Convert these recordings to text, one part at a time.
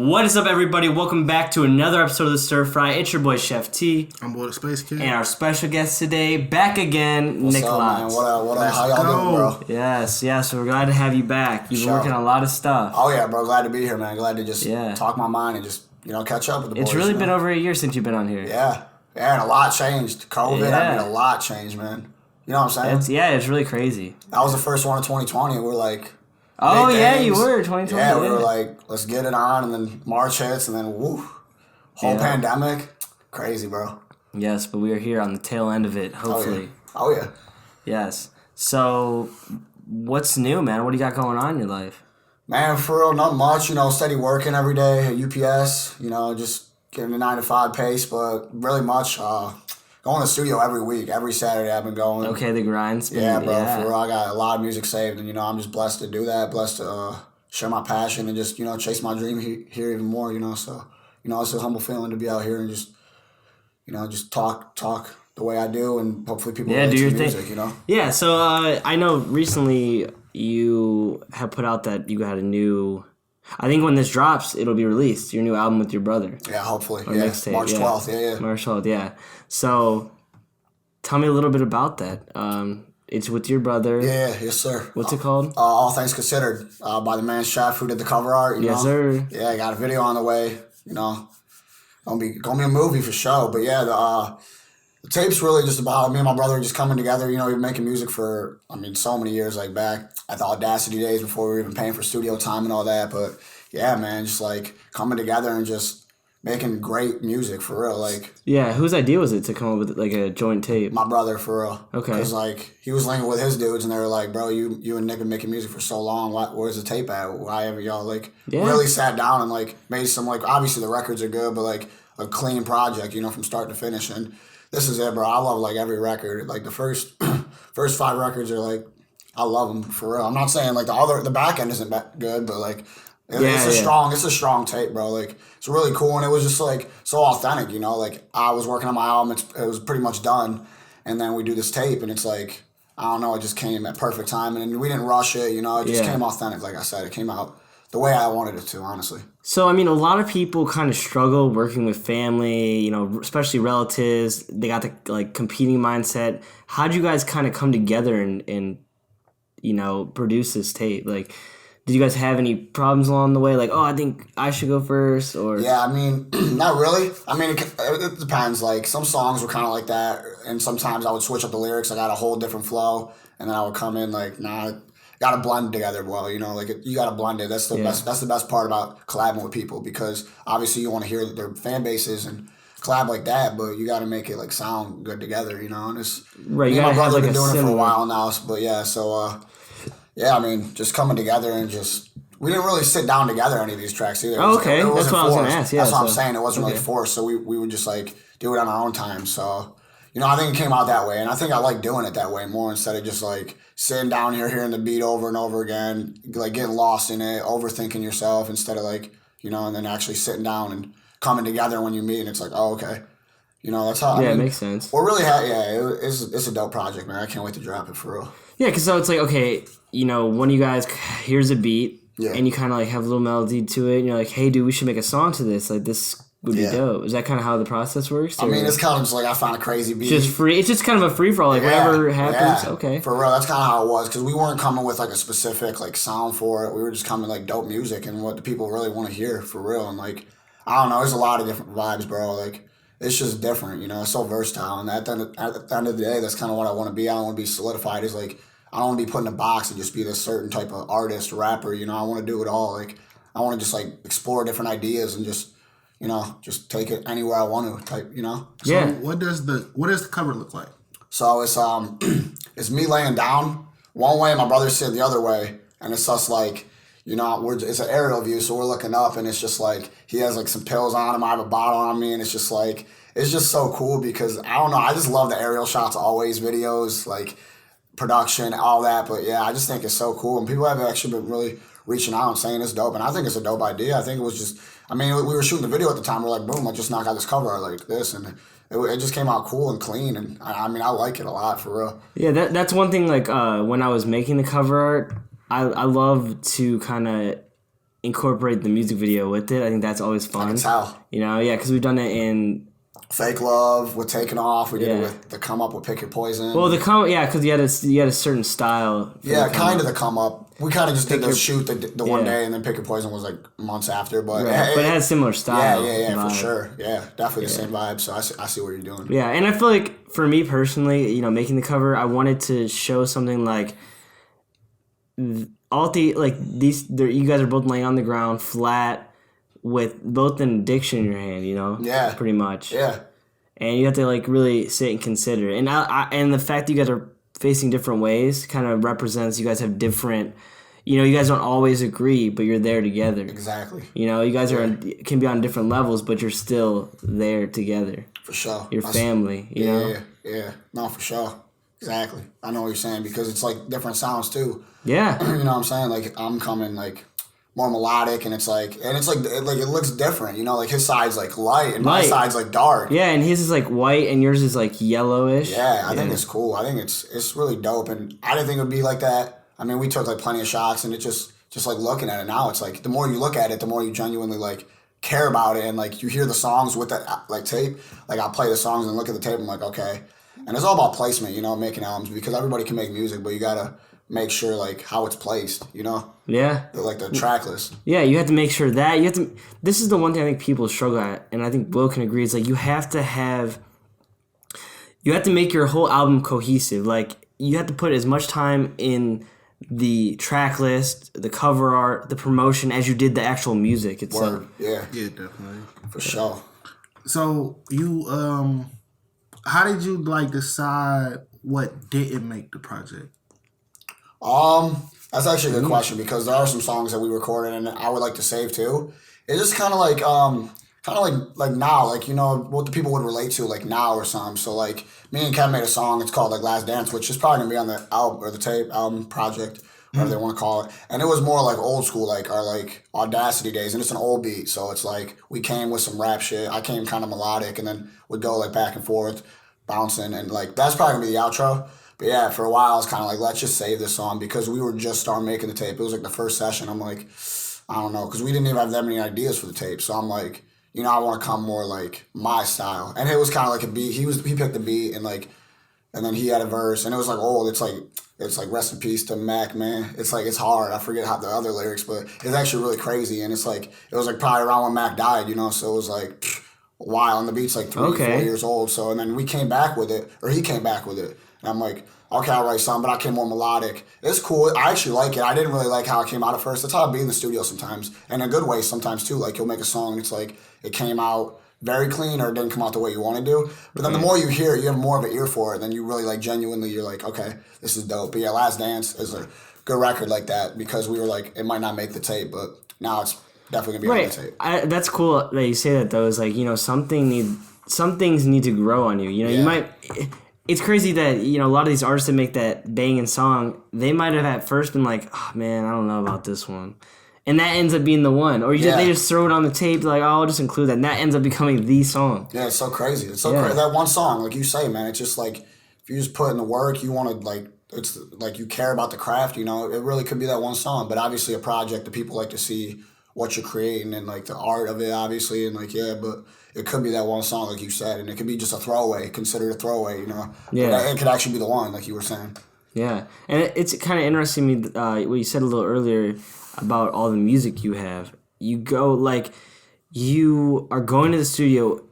What is up, everybody? Welcome back to another episode of the Stirfry. It's your boy, Chef T. I'm boy, the Spacekid. And our special guest today, back again, Nick Lotzz. What up? How y'all doing, bro? Yes. We're glad to have you back. You've been working on a lot of stuff. Oh, yeah, bro. Glad to be here, man. Glad to just talk my mind and just, catch up with the boys. It's really been over a year since you've been on here. Yeah, and a lot changed. COVID, a lot changed, man. You know what I'm saying? It's really crazy. I was the first one in 2020, and we were like... Oh, yeah, you were, 2020. Yeah, we were like, let's get it on, and then March hits, and then, whole pandemic. Crazy, bro. Yes, but we are here on the tail end of it, hopefully. Oh, yeah. Yes. So, what's new, man? What do you got going on in your life? Man, for real, not much. Steady working every day at UPS. Just getting the 9-to-5 pace, but really much. Going to the studio every week. Every Saturday I've been going. Okay, the grind's been... Yeah, bro. Yeah. For real, I got a lot of music saved, and, I'm just blessed to do that. Blessed to share my passion and just, chase my dream here even more, So, it's a humble feeling to be out here and just, just talk the way I do, and hopefully people do your music, thing. Yeah, so I know recently you have put out that you got a new... I think when this drops, it'll be released. Your new album with your brother. Yeah, hopefully. Or mixtape. March 12th. Yeah. March 12th, yeah. So, tell me a little bit about that. It's with your brother. Yeah, yes, sir. What's it called? All Things Considered, by the man Chef who did the cover art. Yes, sir. Yeah, I got a video on the way. Gonna be a movie for sure. But yeah, the tape's really just about me and my brother just coming together. We've been making music for, so many years, like back at the Audacity days before we were even paying for studio time and all that. But yeah, man, just like coming together and just making great music for real. Like, yeah, whose idea was it to come up with like a joint tape? My brother, for real. Okay. Because like he was linking with his dudes and they were like, bro, you and Nick been making music for so long. Where's the tape at? Why haven't y'all really sat down and like made some obviously the records are good, but like a clean project, from start to finish. And this is it, bro. I love like every record. Like the first 5 records are like, I love them for real. I'm not saying like the back end isn't good, but like it's a strong tape, bro. Like it's really cool, and it was just like so authentic, Like I was working on my album, it was pretty much done, and then we do this tape, and it's like I don't know, it just came at perfect time, and we didn't rush it, it just came authentic. Like I said, it came out the way I wanted it to, honestly. So, a lot of people kind of struggle working with family, especially relatives. They got the, competing mindset. How'd you guys kind of come together and produce this tape? Like, did you guys have any problems along the way? Like, I think I should go first, or... Yeah, not really. It depends. Like, some songs were kind of like that, and sometimes I would switch up the lyrics. I got a whole different flow, and then I would come in like, nah... Got to blend together well, you got to blend it. That's the best. That's the best part about collabing with people, because obviously you want to hear their fan bases and collab like that, but you got to make it sound good together, And it's right. Me and my brother been doing it for a while now, but yeah. So just coming together and just we didn't really sit down together any of these tracks either. Oh, okay, that's what I was gonna ask. Yeah, that's what I'm saying. It wasn't really forced, so we would just do it on our own time. So. I think it came out that way, and I think I like doing it that way more instead of just sitting down here hearing the beat over and over again, getting lost in it, overthinking yourself instead of and then actually sitting down and coming together when you meet, and it's like, oh, okay, that's how. Yeah, it makes sense. We're really it's a dope project, man. I can't wait to drop it for real. Yeah, because so it's like, okay, one of you guys hears a beat, and you kind of have a little melody to it, and you're like, hey, dude, we should make a song to this. This would be dope. Is that kind of how the process works? Or? It's kind of just I found a crazy beat. Just free. It's just kind of a free for all. Whatever happens. Yeah. Okay. For real, that's kind of how it was, because we weren't coming with a specific sound for it. We were just coming dope music and what the people really want to hear for real. And I don't know, there's a lot of different vibes, bro. It's just different. It's so versatile. And at the end of the day, that's kind of what I want to be. I don't want to be solidified as I don't want to be put in a box and just be this certain type of artist, rapper. I want to do it all. I want to just explore different ideas and just take it anywhere I want to type, So yeah. What does the cover look like? So it's it's me laying down one way, my brother's sitting the other way, and it's us it's an aerial view, so we're looking up, and it's just he has some pills on him, I have a bottle on me, and it's just it's just so cool, because I don't know, I just love the aerial shots always, videos, production, all that, but yeah, I just think it's so cool, and people have actually been really reaching out and saying it's dope, and I think it's a dope idea. I think it was just, we were shooting the video at the time, we're boom, I just knocked out this cover like this, and it just came out cool and clean, and I like it a lot, for real. Yeah, that's one thing, when I was making the cover art, I love to kind of incorporate the music video with it. I think that's always fun. I can tell. You know, yeah, because we've done it in Fake Love with Taking Off. We did it with the Come Up with Pick Your Poison. Well, because you had a certain style. Yeah, kind of the Come Up. We kind of just did the shoot the one day, and then Pick Your Poison was like months after. But but it had a similar style. Yeah, for sure. Yeah, definitely the same vibe. So I see what you're doing. Yeah, and I feel like for me personally, you know, making the cover, I wanted to show something like you guys are both laying on the ground flat with both an addiction in your hand, you know? Yeah. Pretty much. Yeah. And you have to like really sit and consider. And and the fact that you guys are facing different ways kind of represents you guys have different, you know, you guys don't always agree, but you're there together. Exactly. You know, you guys can be on different levels, but you're still there together. For sure. Your family, you know? Yeah. No, for sure. Exactly. I know what you're saying because it's like different sounds too. Yeah. You know what I'm saying? Like I'm coming like more melodic and it's like it looks different, you know, like his side's like light and my side's like dark. Yeah, and his is like white and yours is like yellowish. Yeah, I think it's cool. I think it's really dope and I didn't think it would be like that. I mean, we took like plenty of shots and it just like looking at it now, it's like the more you look at it, the more you genuinely like care about it and like you hear the songs with that like tape. Like I'll play the songs and look at the tape and I'm like, okay. And it's all about placement, you know, making albums because everybody can make music, but you gotta make sure like how it's placed, you know? Yeah. Like the track list. Yeah, you have to make sure that this is the one thing I think people struggle at, and I think Will can agree, is like you have to make your whole album cohesive. Like you have to put as much time in the track list, the cover art, the promotion as you did the actual music itself. Yeah. Yeah, definitely. For sure. So you how did you like decide what didn't make the project? That's actually a good question because there are some songs that we recorded and I would like to save too. It's just kind of like now, like, you know, what the people would relate to like now or something. So like me and Kev made a song. It's called like Last Dance, which is probably gonna be on the album or the tape album project, whatever they want to call it. And it was more like old school, like our like Audacity days, and it's an old beat. So it's like we came with some rap shit. I came kind of melodic, and then would go like back and forth, bouncing, and like that's probably gonna be the outro. But yeah, for a while I was kind of like, let's just save this song because we were just starting making the tape. It was like the first session. I'm like, I don't know, because we didn't even have that many ideas for the tape. So I'm like, you know, I want to come more like my style. And it was kind of like a beat. He picked the beat and like, and then he had a verse and it was like old. It's like rest in peace to Mac, man. It's like, it's hard. I forget how the other lyrics, but it's actually really crazy. And it's like, it was like probably around when Mac died, you know? So it was like a while, and the beat's like 4 years old. So, and then we came back with it, or he came back with it. And I'm like, okay, I'll write something, but I came more melodic. It's cool. I actually like it. I didn't really like how it came out at first. That's how I'd be in the studio sometimes. And in a good way sometimes too. Like you'll make a song and it's like it came out very clean or it didn't come out the way you want to do. But then the more you hear it, you have more of an ear for it. Then you really like genuinely, you're like, okay, this is dope. But yeah, Last Dance is a good record like that because we were like, it might not make the tape, but now it's definitely going to be on the tape. That's cool that you say that though. Is like, you know, some things need to grow on you. You know, you might... It's crazy that, you know, a lot of these artists that make that banging song, they might have at first been like, oh, man, I don't know about this one. And that ends up being the one. Or they just throw it on the tape, like, oh, I'll just include that. And that ends up becoming the song. Yeah, it's so crazy. It's so crazy. That one song, like you say, man, it's just like, if you just put in the work, you want to, like, it's like you care about the craft, you know, it really could be that one song. But obviously a project that people like to see what you're creating and, like, the art of it, obviously. And, like, yeah, but... It could be that one song, like you said, and it could be just a throwaway, considered a throwaway, you know? Yeah. But it could actually be the one, like you were saying. Yeah. And it's kind of interesting to me, what you said a little earlier about all the music you have. You go, like, you are going to the studio,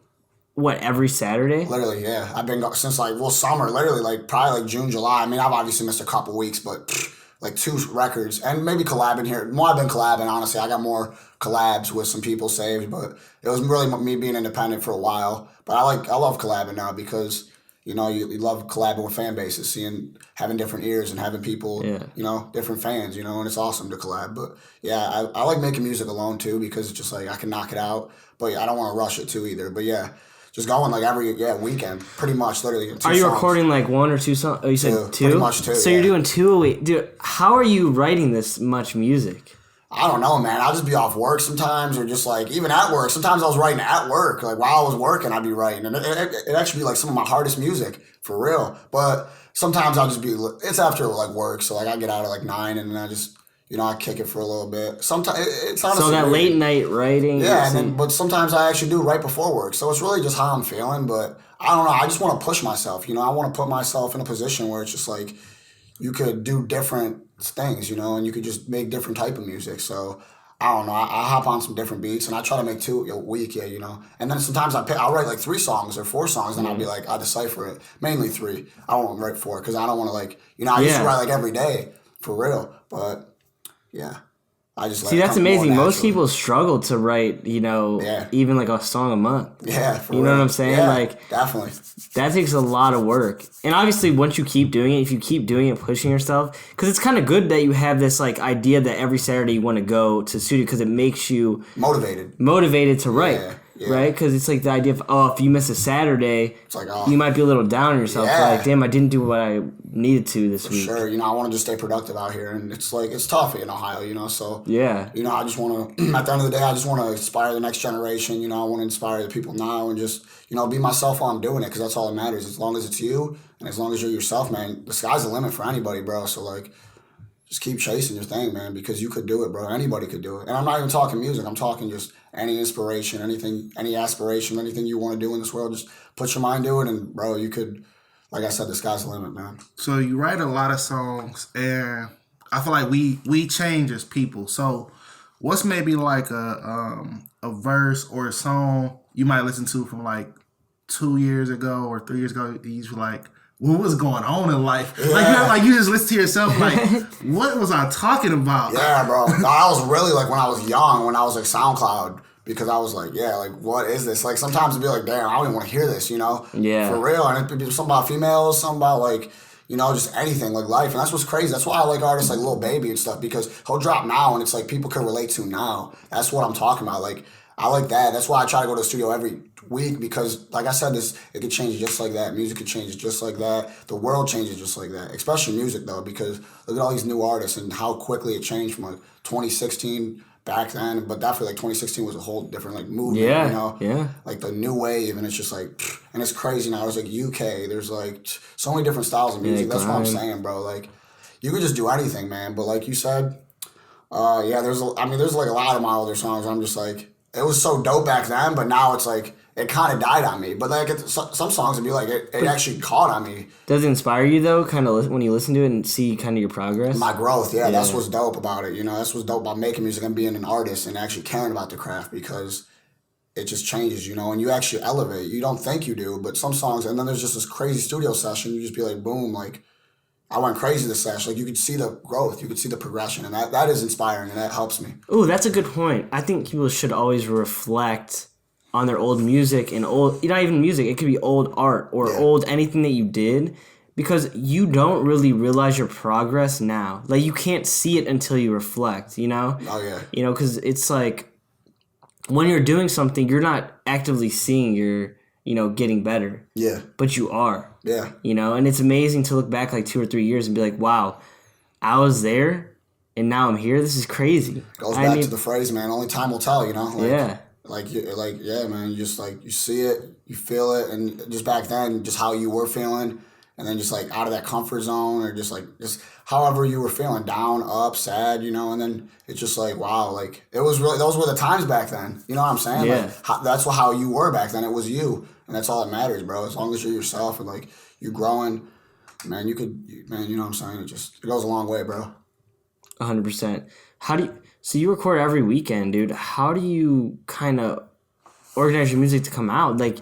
what, every Saturday? Literally, yeah. I've been since, like, summer, literally, like, probably, like, June, July. I mean, I've obviously missed a couple weeks, but... like 2 records and maybe collabing here. More I've been collabing, honestly. I got more collabs with some people saved, but it was really me being independent for a while. But I love collabing now because, you know, you love collabing with fan bases, having different ears and having people, you know, different fans, you know, and it's awesome to collab. But yeah, I like making music alone too because it's just like I can knock it out, but I don't want to rush it too either. But yeah. Just going like every weekend, pretty much, literally. 2 Are you songs. Recording like 1 or 2 songs? Oh, you said 2? Pretty much 2. So you're doing 2 a week, dude. How are you writing this much music? I don't know, man. I'll just be off work sometimes, or just like even at work. Sometimes I was writing at work, like while I was working, I'd be writing, and it actually be like some of my hardest music for real. But sometimes I'll just be. It's after like work, so like I get out at like 9, and then I just I kick it for a little bit. Sometimes it's honestly so that weird. late night writing. Yeah, but sometimes I actually do right before work. So it's really just how I'm feeling. But I don't know. I just want to push myself. I want to put myself in a position where it's just like you could do different things, and you could just make different type of music. So I don't know. I hop on some different beats and I try to make 2 a week. Yeah. And then sometimes I'll write like 3 songs or 4 songs, and I'll be like, I decipher it. Mainly 3. I won't write 4 because I don't want to I used to write like every day for real, but. Yeah, I just see. That's amazing. Most people struggle to write, even like a song a month. Yeah, for you know real. what I'm saying? Yeah, like definitely. That takes a lot of work. And obviously, once you keep doing it, if you keep doing it, pushing yourself, because it's kind of good that you have this like idea that every Saturday you want to go to the studio because it makes you motivated to write. Yeah. Right? Because it's like the idea of, if you miss a Saturday, it's like, you might be a little down on yourself. Yeah. Like, damn, I didn't do what I needed to this week. Sure. I want to just stay productive out here. And it's like, it's tough in Ohio, so. Yeah. I just want to, at the end of the day, I just want to inspire the next generation. I want to inspire the people now and just, be myself while I'm doing it because that's all that matters. As long as it's you and as long as you're yourself, man, the sky's the limit for anybody, bro. So, like, just keep chasing your thing, man, because you could do it, bro. Anybody could do it. And I'm not even talking music. I'm talking just any inspiration, anything, any aspiration, anything you want to do in this world. Just put your mind to it, and, bro, you could, like I said, the sky's the limit, man. So you write a lot of songs, and I feel like we change as people. So what's maybe like a verse or a song you might listen to from like 2 years ago or 3 years ago? You feel like, what was going on in life? Yeah. Like you just listen to yourself like, what was I talking about? Yeah, bro. I was really like when I was young, when I was like SoundCloud, because I was like, yeah, like what is this? Like sometimes it'd be like, damn, I don't even want to hear this, Yeah. For real. And it'd be something about females, something about like, just anything, like life. And that's what's crazy. That's why I like artists like Lil Baby and stuff, because he'll drop now and it's like people can relate to now. That's what I'm talking about. Like, I like that. That's why I try to go to the studio every week because, like I said, it could change just like that. Music could change just like that. The world changes just like that. Especially music, though, because look at all these new artists and how quickly it changed from like 2016 back then. But definitely like 2016 was a whole different like movement. Yeah. Like the new wave, and it's just like, and it's crazy now. There's like UK. There's like so many different styles of music. That's what I'm saying, bro. Like you could just do anything, man. But like you said, there's like a lot of my older songs. I'm just like. It was so dope back then, but now it's like it kind of died on me. But like some songs would be like it actually caught on me. Does it inspire you though? Kind of when you listen to it and see kind of your progress. My growth, yeah. That's what's dope about it. That's what's dope about making music and being an artist and actually caring about the craft because it just changes, and you actually elevate. You don't think you do, but some songs, and then there's just this crazy studio session. You just be like, boom, like. I went crazy this session. Like you could see the growth, you could see the progression, and that is inspiring, and that helps me. Ooh, that's a good point. I think people should always reflect on their old music and old, not even music. It could be old art or old anything that you did, because you don't really realize your progress now. Like you can't see it until you reflect. Oh yeah. Because it's like when you're doing something, you're not actively seeing your. Getting better. Yeah. But you are. Yeah. And it's amazing to look back like 2 or 3 years and be like, wow, I was there and now I'm here. This is crazy. Goes back to the phrase, man, only time will tell, Like, yeah. Yeah, man, you just like, you see it, you feel it. And just back then, just how you were feeling. And then just like out of that comfort zone or just however you were feeling, down, up, sad, and then it's just like, wow, like it was really, those were the times back then. You know what I'm saying? Yeah. Like that's how you were back then. It was you. And that's all that matters, bro. As long as you're yourself and like you growing, man, you know what I'm saying? It goes a long way, bro. 100%. So you record every weekend, dude. How do you kind of organize your music to come out? Like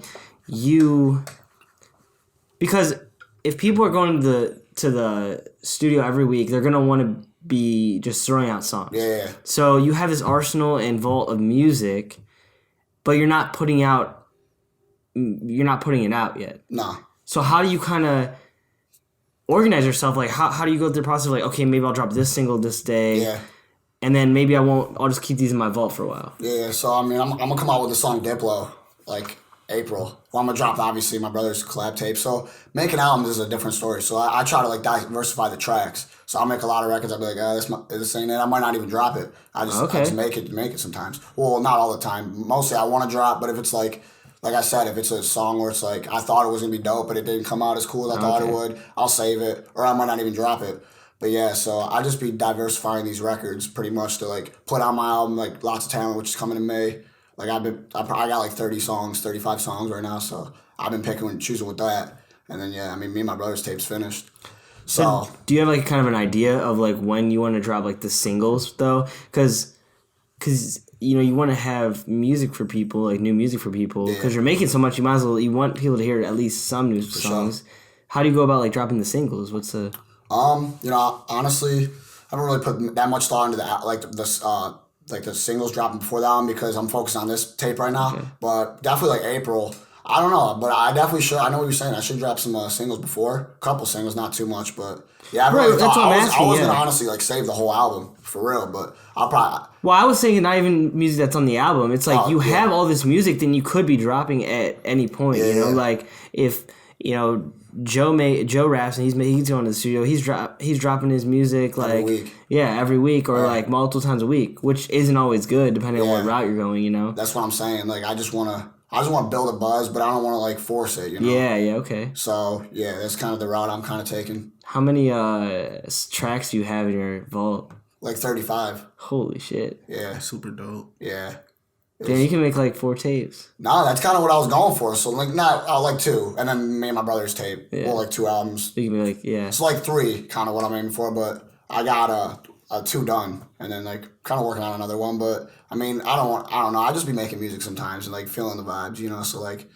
because if people are going to the studio every week, they're gonna want to be just throwing out songs. Yeah. So you have this arsenal and vault of music, but you're not putting it out yet. No. So how do you kind of organize yourself? Like how do you go through the process of like, okay, maybe I'll drop this single this day. Yeah. And then maybe I won't. I'll just keep these in my vault for a while. Yeah. So I'm gonna come out with the song Diplo like April. Well, I'm gonna drop obviously my brother's collab tape. So making albums is a different story. So I try to like diversify the tracks. So I'll make a lot of records. I'll be like, this ain't it. I might not even drop it. I just make it sometimes. Well, not all the time. Mostly I want to drop, but if it's like I said, if it's a song where it's like I thought it was gonna be dope, but it didn't come out as cool as I thought it would, I'll save it, or I might not even drop it. But yeah, so I just be diversifying these records pretty much to like put out my album like Lots of Talent, which is coming in May. Like I got like 30 songs, 35 songs right now, so I've been picking and choosing with that. And then yeah, I mean me and my brother's tape's finished. So do you have like kind of an idea of like when you want to drop like the singles though? Because you know you want to have music for people, like new music for people, because you're making so much. You might as well you want people to hear at least some new songs. Sure. How do you go about like dropping the singles? What's the you know, honestly, I haven't really put that much thought into the singles dropping before that one because I'm focused on this tape right now. Okay. But definitely like April. I don't know, but I definitely should. I know what you're saying. I should drop some singles before. A couple singles, not too much, but yeah, I really thought I was gonna honestly like save the whole album for real, but I'll probably. Well, I was thinking not even music that's on the album. It's like you have all this music, then you could be dropping at any point. Yeah, you know, like if you know. Joe raps and he's going to the studio. He's dropping his music like every week or like multiple times a week, which isn't always good depending on what route you're going. You know, that's what I'm saying. Like I just want to build a buzz, but I don't want to like force it. You know. Yeah. Okay. So yeah, that's kind of the route I'm kind of taking. How many tracks do you have in your vault? Like 35. Holy shit. Yeah. Super dope. Yeah. Damn, you can make like 4 tapes. No, that's kind of what I was going for. So like like 2, and then me and my brother's tape. Yeah. Well, like 2 albums. You can be like It's like 3, kind of what I'm aiming for. But I got 2 done, and then like kind of working on another one. But I mean, I don't know. I just be making music sometimes and like feeling the vibes, you know. So like,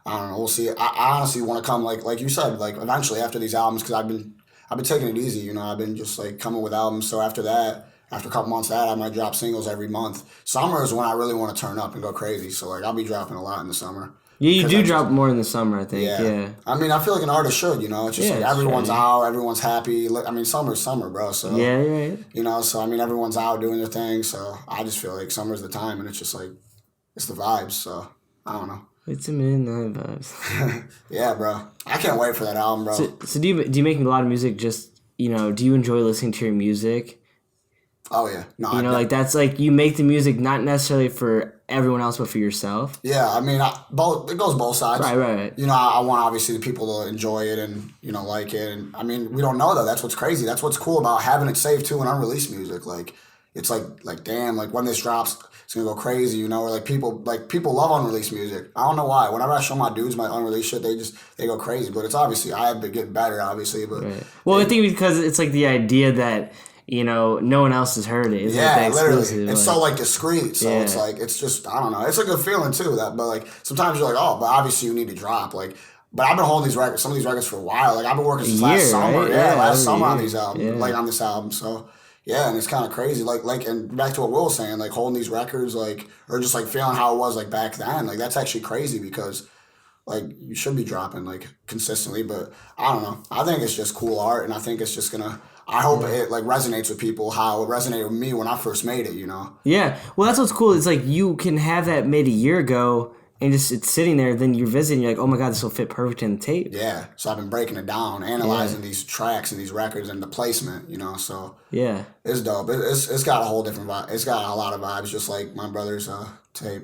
I don't know. We'll see. I honestly want to come like you said, like eventually after these albums, because I've been taking it easy, you know. I've been just like coming with albums. So after that. After a couple months of that, I might drop singles every month. Summer is when I really want to turn up and go crazy. So, like, I'll be dropping a lot in the summer. Yeah, you do drop more in the summer, I think. Yeah. I mean, I feel like an artist should, you know. It's just like everyone's out, everyone's happy. I mean, summer's summer, bro. So, yeah. You know, so, I mean, everyone's out doing their thing. So, I just feel like summer's the time. And it's just like, it's the vibes. So, I don't know. It's a midnight vibes. Yeah, bro. I can't wait for that album, bro. So do you make a lot of music just, you know, do you enjoy listening to your music? Oh yeah, no. You know, like that's like you make the music not necessarily for everyone else, but for yourself. Yeah, I mean, it goes both sides. Right. You know, I want obviously the people to enjoy it and you know like it, and I mean, we don't know though. That's what's crazy. That's what's cool about having it saved too in unreleased music. Like, it's like damn, like when this drops, it's gonna go crazy. You know, or like people love unreleased music. I don't know why. Whenever I show my dudes my unreleased shit, they go crazy. But it's obviously I have to get better, obviously. But well, I think because it's like the idea that. You know, no one else has heard it. It's like literally. It's so like discreet. So it's like it's just I don't know. It's a good feeling too. But like sometimes you're like, oh, but obviously you need to drop. Like, but I've been holding some of these records for a while. Like I've been working since last summer. Right? Yeah, last summer on these albums, like on this album. So yeah, and it's kind of crazy. Like and back to what Will was saying, like holding these records, like or just like feeling how it was like back then. Like that's actually crazy because. Like you should be dropping like consistently, but I don't know. I think it's just cool art, and I think it's just gonna. I hope it like resonates with people how it resonated with me when I first made it. You know. Yeah, well, that's what's cool. It's like you can have that made a year ago, and just it's sitting there. Then you're visiting, you're like, oh my god, this will fit perfect in the tape. Yeah, so I've been breaking it down, analyzing these tracks and these records and the placement. You know, so yeah, it's dope. It's got a whole different vibe. It's got a lot of vibes, just like my brother's tape.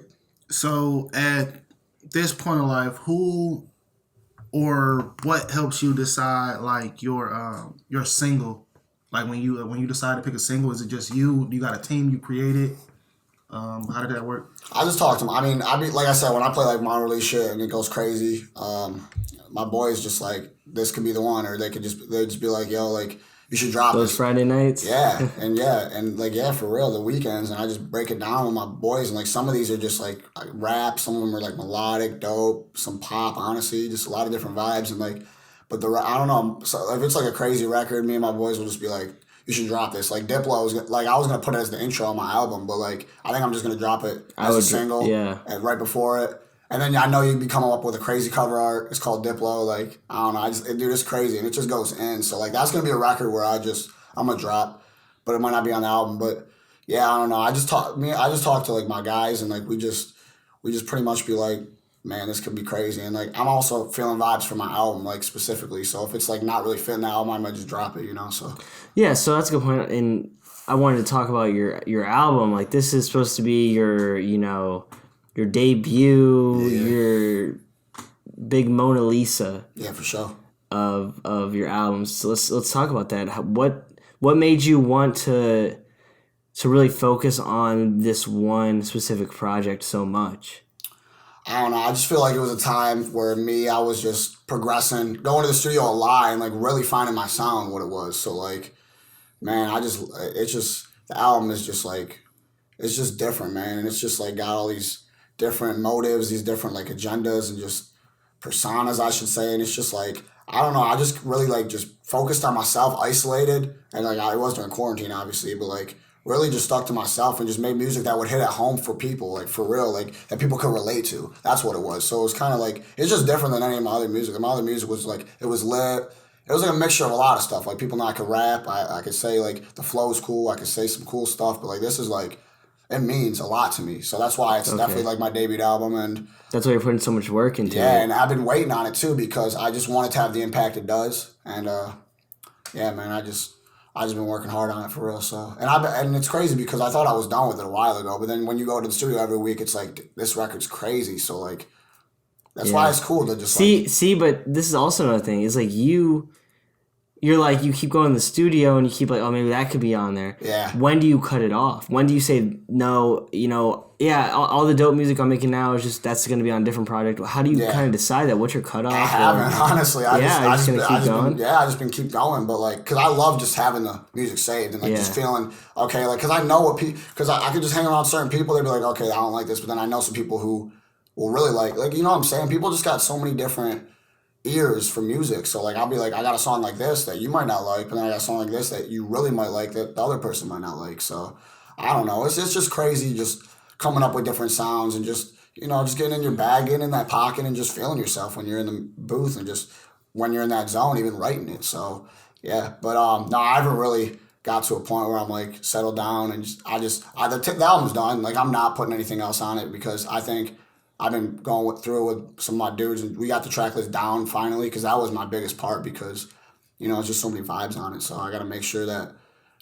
So at this point in life, who or what helps you decide like your single? Like when you decide to pick a single, is it just you? You got a team you created? How did that work? I just talk to them. I mean, like I said, when I play like my release shit and it goes crazy, my boys just like this could be the one, or they just be like, yo, like you should drop those Friday nights. Yeah, and like for real, the weekends, and I just break it down with my boys, and like some of these are just like rap, some of them are like melodic, dope, some pop, honestly, just a lot of different vibes, and like, but I don't know, so if it's like a crazy record, me and my boys will just be like, you should drop this. Like Diplo I was gonna put it as the intro on my album, but like I think I'm just gonna drop it as a single, and right before it. And then I know you'd be coming up with a crazy cover art. It's called Diplo. Like, I don't know. Dude, it's crazy. And it just goes in. So, like, that's going to be a record where I'm going to drop. But it might not be on the album. But, yeah, I don't know. I just talk to, like, my guys. And, like, we just pretty much be like, man, this could be crazy. And, like, I'm also feeling vibes for my album, like, specifically. So, if it's, like, not really fitting the album, I might just drop it, you know? So. Yeah, so that's a good point. And I wanted to talk about your album. Like, this is supposed to be your, you know... your debut, your big Mona Lisa. Yeah, for sure. Of your albums. So let's talk about that. what made you want to really focus on this one specific project so much? I don't know. I just feel like it was a time where I was just progressing, going to the studio a lot, and like really finding my sound, what it was. So like, man, the album is just like, it's just different, man. And it's just like got all these different motives, these different like agendas and just personas, I should say. And it's just like, I don't know. I just really like just focused on myself, isolated. And like, I was during quarantine, obviously, but like really just stuck to myself and just made music that would hit at home for people, like for real, like that people could relate to. That's what it was. So it was kind of like, it's just different than any of my other music. My other music was like, it was lit. It was like a mixture of a lot of stuff. Like people know I could rap. I could say like the flow's cool. I could say some cool stuff. But like this is like, it means a lot to me. So that's why it's definitely like my debut album. And that's why you're putting so much work into it. Yeah, and I've been waiting on it too because I just want it to have the impact it does. And yeah, man, I just been working hard on it for real. So and it's crazy because I thought I was done with it a while ago. But then when you go to the studio every week, it's like this record's crazy. So like that's why it's cool to just see. But this is also another thing. It's like you're like, you keep going to the studio and you keep like, oh, maybe that could be on there. Yeah. When do you cut it off? When do you say, no, all the dope music I'm making now is just, that's going to be on a different project. How do you kind of decide that? What's your cutoff? I haven't, honestly. I just been keep going. But like, because I love just having the music saved and like just feeling, okay, like, because I know what people, because I could just hang around certain people. They'd be like, okay, I don't like this. But then I know some people who will really like, you know what I'm saying? People just got so many different ears for music. So like I'll be like, I got a song like this that you might not like, but then I got a song like this that you really might like that the other person might not like. So I don't know. It's just crazy just coming up with different sounds and just, just getting in your bag, getting in that pocket and just feeling yourself when you're in the booth and just when you're in that zone, even writing it. So yeah. But no, I haven't really got to a point where I'm like settled down and the album's done. Like I'm not putting anything else on it because I think I've been going through with some of my dudes, and we got the track list down finally because that was my biggest part because, it's just so many vibes on it. So I got to make sure that,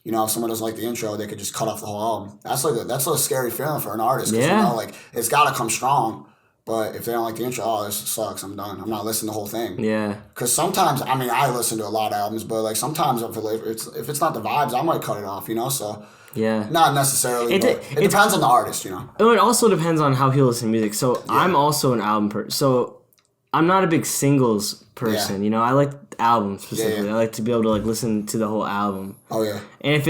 if someone doesn't like the intro, they could just cut off the whole album. That's a scary feeling for an artist because, like, it's got to come strong. But if they don't like the intro, oh, this sucks, I'm done. I'm not listening to the whole thing. Yeah. Because sometimes, I listen to a lot of albums, but, like, sometimes if it's not the vibes, I might cut it off, so... Yeah. Not necessarily. It depends on the artist, It also depends on how people listen to music. So I'm also an album person. So I'm not a big singles person. Yeah. I like albums specifically. Yeah. I like to be able to like listen to the whole album. Oh yeah. And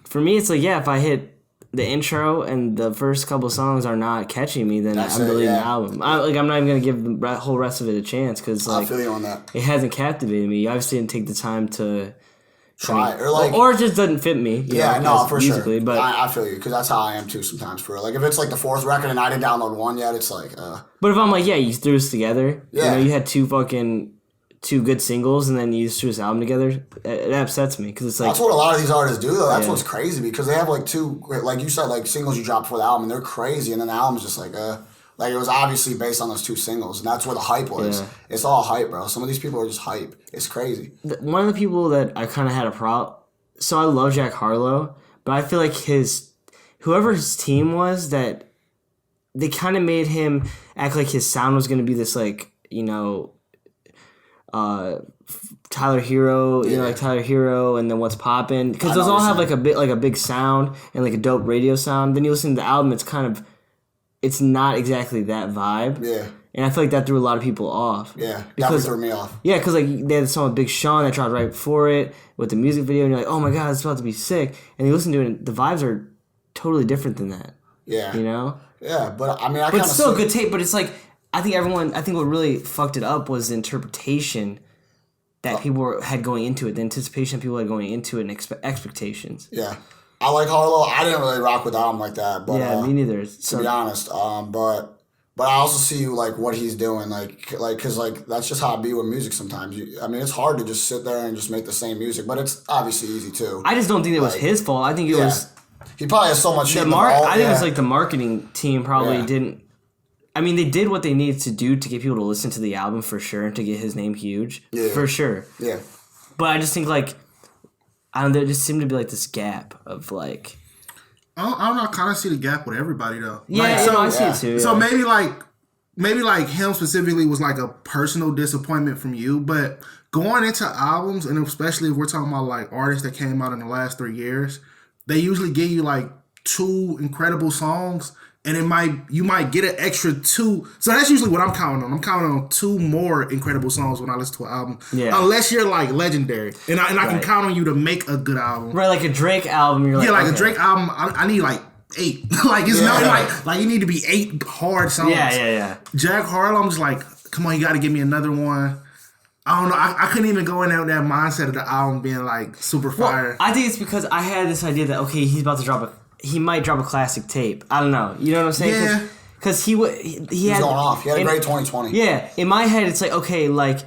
for me, it's like if I hit the intro and the first couple songs are not catching me, then I'm deleting the album. I'm not even gonna give the whole rest of it a chance because I feel you on that. It hasn't captivated me. You obviously didn't take the time to. Try or it just doesn't fit me. For musically, sure. But I feel you because that's how I am too sometimes. For real. Like if it's like the fourth record and I didn't download one yet, it's like. But if I'm like, you threw us together. Yeah. You had two good singles and then you just threw this album together. It upsets me because it's like that's what a lot of these artists do though. That's what's crazy because they have like two, like you said, like singles you drop before the album and they're crazy and then the album's just like Like, it was obviously based on those two singles, and that's where the hype was. Yeah. It's all hype, bro. Some of these people are just hype. It's crazy. One of the people that I kind of had a problem... So I love Jack Harlow, but I feel like whoever his team was, that they kind of made him act like his sound was going to be this, like, Tyler Hero, like Tyler Hero, and then What's Poppin'. Because those all have, like, a big sound and, like, a dope radio sound. Then you listen to the album, it's kind of... It's not exactly that vibe. Yeah. And I feel like that threw a lot of people off. Yeah, definitely threw me off. Yeah, because like they had the song with Big Sean that dropped right before it with the music video, and you're like, oh my god, it's about to be sick. And you listen to it, and the vibes are totally different than that. Yeah. Yeah, but I mean, but it's still a good tape. But it's like I think what really fucked it up was the interpretation that people had going into it, the anticipation people had going into it, and expectations. Yeah. I like Harlow. I didn't really rock with the album like that. But, yeah, me neither. To be honest. But I also see like what he's doing, because that's just how I be with music sometimes. It's hard to just sit there and just make the same music, but it's obviously easy too. I just don't think it was his fault. I think it was. He probably has so much shit. I think it was like the marketing team probably didn't. I mean, they did what they needed to do to get people to listen to the album for sure, and to get his name huge for sure. Yeah. But I just think there just seemed to be like this gap of like. I don't know. I kind of see the gap with everybody though. Yeah, I see it too. So maybe like maybe like him specifically was like a personal disappointment from you, but going into albums, and especially if we're talking about like artists that came out in the last 3 years, they usually give you like 2 incredible songs, and you might get an extra 2. So that's usually what I'm counting on. I'm counting on 2 more incredible songs when I listen to an album. Yeah. Unless you're like legendary, and I can count on you to make a good album. Right, like a Drake album. You're like, a Drake album. I need like 8. Like it's not like you need to be 8 hard songs. Yeah. Jack Harlow, I'm just like, come on, you got to give me another one. I don't know. I couldn't even go in there with that mindset of the album being like super fire. I think it's because I had this idea that he might drop a classic tape. I don't know. You know what I'm saying? Yeah. Because he was going off. He had a great 2020. Yeah. In my head, it's like, okay, like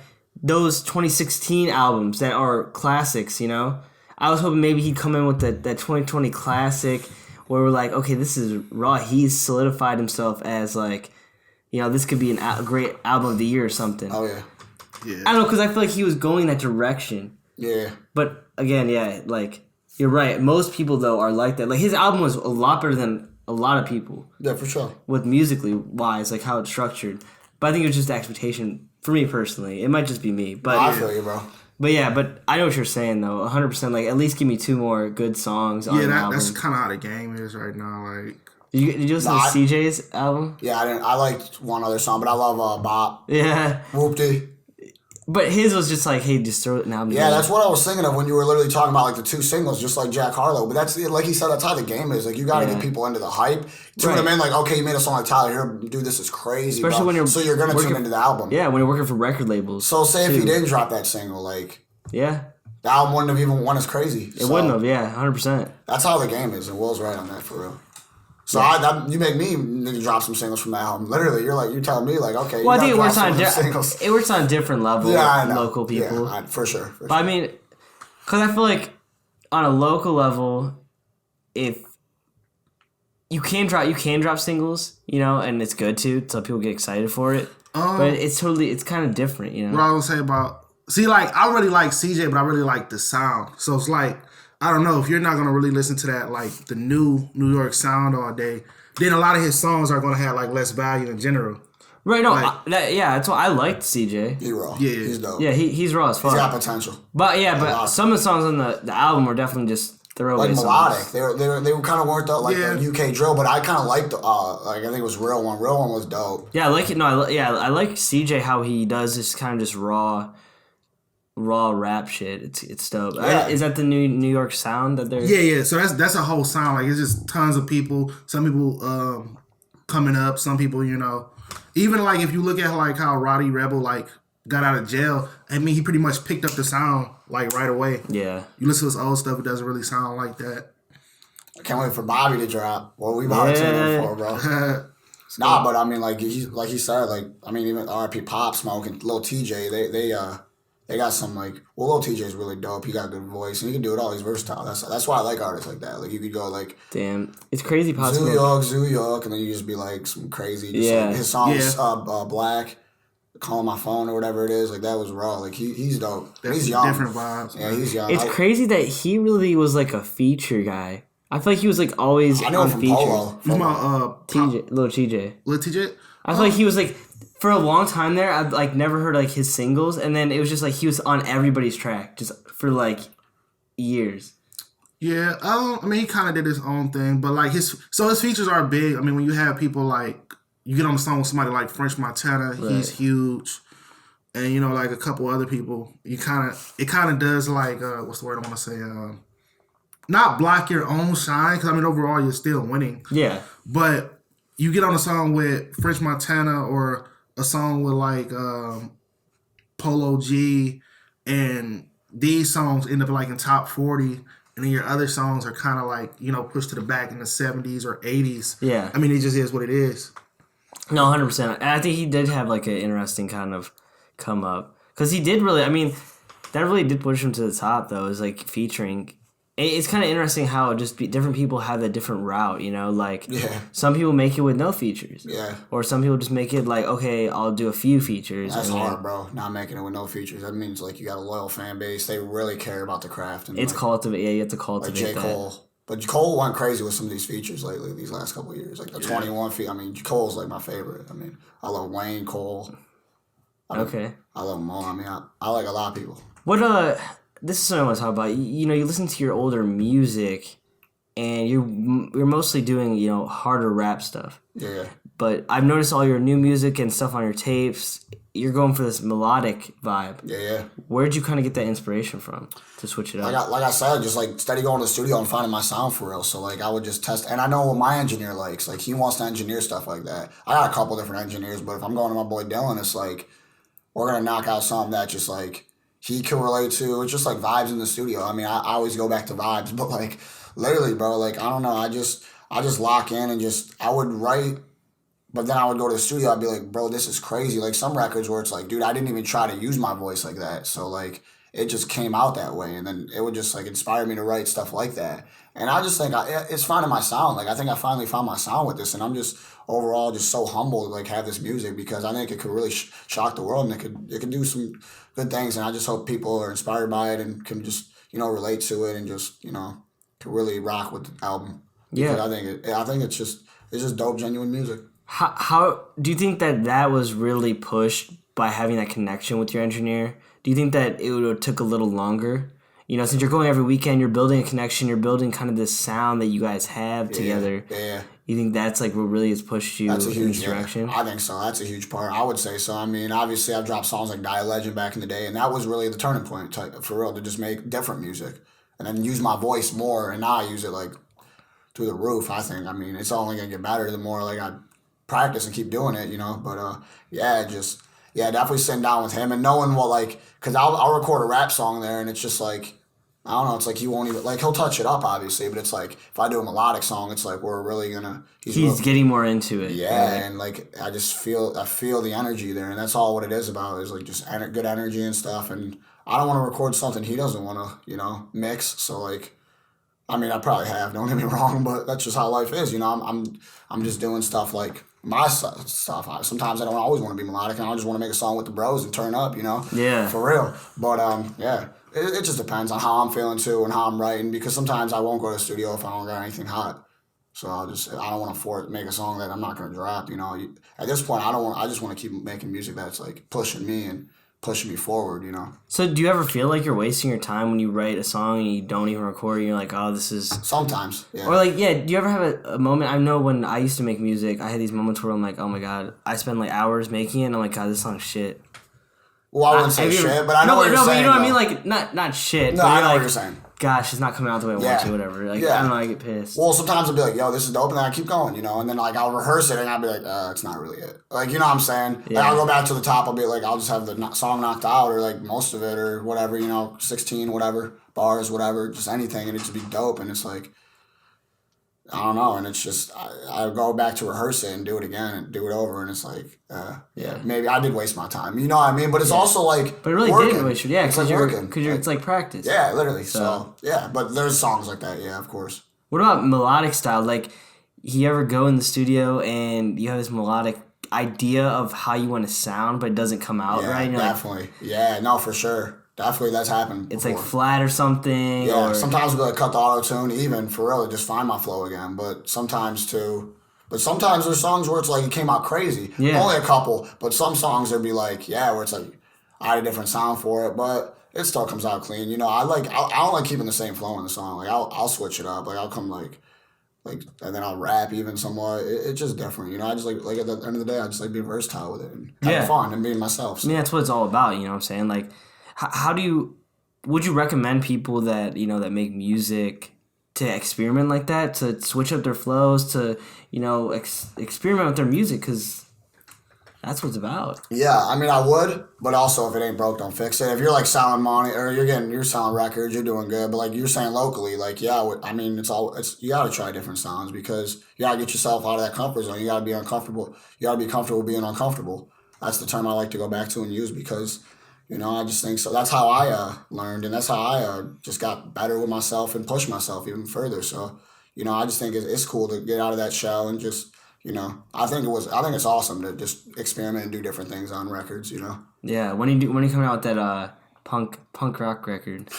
those 2016 albums that are classics, you know? I was hoping maybe he'd come in with that 2020 classic where we're like, okay, this is raw. He's solidified himself as like, you know, this could be a great album of the year or something. Oh, yeah. Yeah. I don't know, because I feel like he was going that direction. Yeah. But again, yeah, like... You're right. Most people, though, are like that. Like, his album was a lot better than a lot of people. Yeah, for sure. With musically wise, like how it's structured. But I think it was just expectation for me personally. It might just be me. But I feel you, bro. But yeah, but I know what you're saying, though. 100%. Like, at least give me 2 more good songs on the album. That's kind of how the game is right now. Like, did you listen to CJ's album? Yeah, I didn't. I liked one other song, but I love Bop. Yeah. Whoop-dee. But his was just like, hey, just throw it now. Yeah, that's what I was thinking of when you were literally talking about like the 2 singles, just like Jack Harlow. But that's like he said, that's how the game is. Like you got to get people into the hype. Tune them in, like, okay, you made a song like Tyler here, dude, this is crazy. Especially when so you're gonna tune into the album. Yeah, when you're working for record labels. So say if he didn't drop that single, like the album wouldn't have even won as crazy. It wouldn't have, 100%. That's how the game is, and Will's right on that for real. So you make me need to drop some singles from that album. Literally, you're telling me like, okay. Well, I think it works on a different level. Yeah, with local people. Yeah, for sure. But I mean, because I feel like on a local level, if you can drop singles, you know, and it's good too, so people get excited for it. But it's kind of different, you know. What I was saying like I really like CJ, but I really like the sound. So it's like, I don't know, if you're not going to really listen to that, like, the new New York sound all day, then a lot of his songs are going to have, like, less value in general. Right, no, like, that's why I liked CJ. He's raw. Yeah. He's dope. Yeah, he's raw as fuck. He's got potential. But some of the songs on the album were definitely just throwaway like songs. Melodic. They were kind of worked out like the UK drill, but I kind of liked like, I think it was Real One. Real One was dope. Yeah, I like it. No, I like CJ how he does this kind of just raw rap shit. It's dope. Yeah. Is that the New York sound that they're... Yeah. So that's a whole sound. Like, it's just tons of people. Some people coming up. Some people, you know, even like if you look at like how Roddy Rebel like got out of jail. I mean, he pretty much picked up the sound like right away. Yeah. You listen to his old stuff, it doesn't really sound like that. I can't wait for Bobby to drop. What we about to tune in for, bro. Nah, but I mean, like he said, like, I mean, even RP Pop Smoke and Lil TJ, they got some, like, well, Lil TJ's really dope. He got a good voice, and he can do it all. He's versatile. That's why I like artists like that. Like, you could go, like... Damn. It's crazy possible. Zoo York, and then you just be, like, some crazy... Just, like, his songs, Black, Call My Phone, or whatever it is. Like, that was raw. Like, he's dope. He's young. Different vibes. Yeah, he's young. It's crazy that he really was, like, a feature guy. I feel like he was, like, always on features. Lil TJ. Lil TJ? I feel like he was, like... For a long time there, I've like never heard like his singles, and then it was just like he was on everybody's track just for like years. Yeah, I mean, he kind of did his own thing, but like his features are big. I mean, when you have people like, you get on the song with somebody like French Montana, he's huge, and you know, like a couple other people, it kind of does like what's the word I want to say? Not block your own shine, because I mean overall you're still winning. Yeah, but you get on a song with French Montana or a song with like Polo G, and these songs end up like in top 40, and then your other songs are kind of like, you know, pushed to the back in the 70s or 80s. Yeah. I mean, it just is what it is. No, 100%. And I think he did have like an interesting kind of come up. Because he did really, I mean, that really did push him to the top, though, is like featuring. It's kind of interesting how different people have a different route, you know? Like, some people make it with no features. Yeah. Or some people just make it like, okay, I'll do a few features. That's hard, bro. Not making it with no features. That means, like, you got a loyal fan base. They really care about the craft. And it's like, cultivate. Yeah, you have to cultivate like J. Cole. But Cole went crazy with some of these features lately, these last couple of years. Like the 21 feet. I mean, Cole's like my favorite. I mean, I love Wayne, Cole. I love them all. I mean, I like a lot of people. This is something I want to talk about. You listen to your older music, and you're mostly doing, harder rap stuff. Yeah. But I've noticed all your new music and stuff on your tapes, you're going for this melodic vibe. Yeah. Where'd you kind of get that inspiration from to switch it up? Like I said, just like steady going to the studio and finding my sound for real. So like I would just test, and I know what my engineer likes. Like he wants to engineer stuff like that. I got a couple different engineers, but if I'm going to my boy Dylan, it's like we're gonna knock out something that just like he can relate to. It's just like vibes in the studio. I mean, I always go back to vibes, but like literally, bro, like I don't know. I just lock in and I would write. But then I would go to the studio, I'd be like, bro, this is crazy. Like some records where it's like, dude, I didn't even try to use my voice like that. So like it just came out that way. And then it would just like inspire me to write stuff like that. And I just think it's finding my sound. Like I think I finally found my sound with this. And I'm just overall just so humbled to like have this music because I think it could really shock the world and it could do some good things. And I just hope people are inspired by it and can just, relate to it and just, can really rock with the album. Yeah. Because I think it's just dope, genuine music. How do you think that was really pushed by having that connection with your engineer? Do you think that it would have took a little longer? Since you're going every weekend, you're building a connection, you're building kind of this sound that you guys have together. Yeah. You think that's like what really has pushed you in this direction? I think so. That's a huge part. I would say so. I mean, obviously I've dropped songs like Die a Legend back in the day, and that was really the turning point for real, to just make different music and then use my voice more. And now I use it like through the roof, I think. I mean, it's only going to get better the more like I practice and keep doing it, but definitely sitting down with him and knowing what, like, because I'll record a rap song there and it's just like, I don't know, it's like he won't even, like, he'll touch it up obviously, but it's like if I do a melodic song, it's like we're really gonna he's getting more into it. And like I feel the energy there, and that's all what it is about, is like just good energy and stuff. And I don't want to record something he doesn't want to mix, so like, I mean, I probably have, don't get me wrong, but that's just how life is, I'm just doing stuff like my stuff. Sometimes I don't always want to be melodic, and I just want to make a song with the bros and turn up, Yeah. For real. But it just depends on how I'm feeling too and how I'm writing, because sometimes I won't go to the studio if I don't got anything hot. So I don't want to make a song that I'm not going to drop, At this point, I just want to keep making music that's like pushing me and pushing me forward, So do you ever feel like you're wasting your time when you write a song and you don't even record it? You're like, oh, this is... Sometimes, yeah. Or like, yeah, do you ever have a moment... I know when I used to make music, I had these moments where I'm like, oh my God, I spend like hours making it, and I'm like, God, this song's shit. Well, I wouldn't say shit, but I know what you're saying. But you know what I mean? Like, not shit. No, I know what you're saying. Gosh, it's not coming out the way I want to, whatever. Like, I don't know, I get pissed. Well, sometimes I'll be like, yo, this is dope, and then I keep going, and then like I'll rehearse it, and I'll be like, it's not really it. Like, you know what I'm saying? Yeah. Like, I'll go back to the top, I'll be like, I'll just have the song knocked out, or like most of it, or whatever, 16, whatever, bars, whatever, just anything, and it just be dope, and it's like, I don't know, and it's just, I go back to rehearse it and do it again and do it over, and it's like, maybe I did waste my time, you know what I mean? But it's also like, but it really working. Didn't waste your, it's like working. Because it's like practice. Yeah, literally. So, yeah, but there's songs like that, yeah, of course. What about melodic style? Like, you ever go in the studio and you have this melodic idea of how you want to sound, but it doesn't come out right? And definitely. Like, no, for sure. Definitely, that's happened before. It's like flat or something. Yeah, sometimes we'll cut the auto-tune even, for real, just find my flow again. But sometimes there's songs where it's like it came out crazy. Yeah. Only a couple, but some songs there'd be like, where it's like I had a different sound for it, but it still comes out clean. I don't like keeping the same flow in the song. Like I'll switch it up. Like I'll come like and then I'll rap even somewhat. It's just different. I just like at the end of the day, I just like being versatile with it and having fun and being myself. So. I mean, that's what it's all about. You know what I'm saying? Like, would you recommend people that, that make music to experiment like that, to switch up their flows, to, experiment with their music? Because that's what it's about. Yeah, I mean, I would, but also if it ain't broke, don't fix it. If you're like selling money, or you're selling records, you're doing good, but like you're saying locally, like, you gotta try different sounds, because you gotta get yourself out of that comfort zone. You gotta be uncomfortable. You gotta be comfortable being uncomfortable. That's the term I like to go back to and use, because I just think so. That's how I learned, and that's how I just got better with myself and pushed myself even further. So, I just think it's cool to get out of that shell and just, I think it's awesome to just experiment and do different things on records. Yeah. When you coming out with that punk rock record?